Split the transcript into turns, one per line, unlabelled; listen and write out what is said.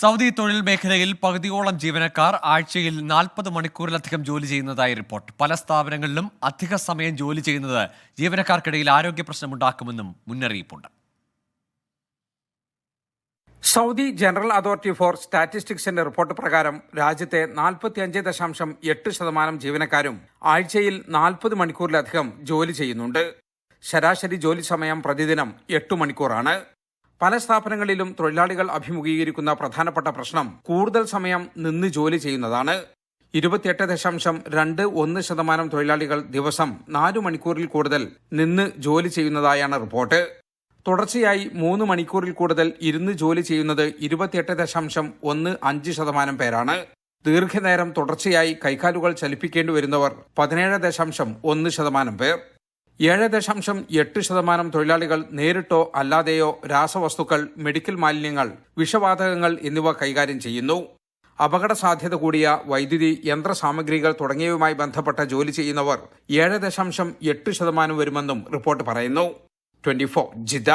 Saudi തൊഴിൽ മേഖലയിൽ പകുതിയോളം ജീവനക്കാർ ആഴ്ചയിൽ 40 മണിക്കൂറിലധികം ജോലി ചെയ്യുന്നതായി റിപ്പോർട്ട്. പല സ്ഥാപനങ്ങളിലും അധിക സമയം ജോലി ചെയ്യുന്നത് ജീവനക്കാർക്കിടയിൽ ആരോഗ്യ പ്രശ്നമുണ്ടാക്കുമെന്നും മുന്നറിയിപ്പുണ്ട്.
സൗദി ജനറൽ അതോറിറ്റി ഫോർ സ്റ്റാറ്റിസ്റ്റിക്സിന്റെ റിപ്പോർട്ട് പ്രകാരം രാജ്യത്തെ 45.8% ജീവനക്കാരും ആഴ്ചയിൽ 40 മണിക്കൂറിലധികം ജോലി ചെയ്യുന്നുണ്ട്. ശരാശരി ജോലി സമയം പ്രതിദിനം 8 മണിക്കൂറാണ്. പല സ്ഥാപനങ്ങളിലും തൊഴിലാളികൾ അഭിമുഖീകരിക്കുന്ന പ്രധാനപ്പെട്ട പ്രശ്നം കൂടുതൽ സമയം നിന്ന് ജോലി ചെയ്യുന്നതാണ്. 28.21% തൊഴിലാളികൾ ദിവസം 4 മണിക്കൂറിൽ കൂടുതൽ നിന്ന് ജോലി ചെയ്യുന്നതായാണ് റിപ്പോർട്ട്. തുടർച്ചയായി 3 മണിക്കൂറിൽ കൂടുതൽ ഇരുന്ന് ജോലി ചെയ്യുന്നത് 28.15% പേരാണ്. ദീർഘനേരം തുടർച്ചയായി കൈകാലുകൾ ചലിപ്പിക്കേണ്ടി വരുന്നവർ 17.1% പേർ. 7.8% തൊഴിലാളികൾ നേരിട്ടോ അല്ലാതെയോ രാസവസ്തുക്കൾ, മെഡിക്കൽ മാലിന്യങ്ങൾ, വിഷവാതകങ്ങൾ എന്നിവ കൈകാര്യം ചെയ്യുന്നു. അപകട സാധ്യത കൂടിയ വൈദ്യുതി, യന്ത്രസാമഗ്രികൾ തുടങ്ങിയവയുമായി ബന്ധപ്പെട്ട ജോലി ചെയ്യുന്നവർ 7.8% വരുമെന്നും റിപ്പോർട്ട് പറയുന്നു. 24 ജിദ്ദ.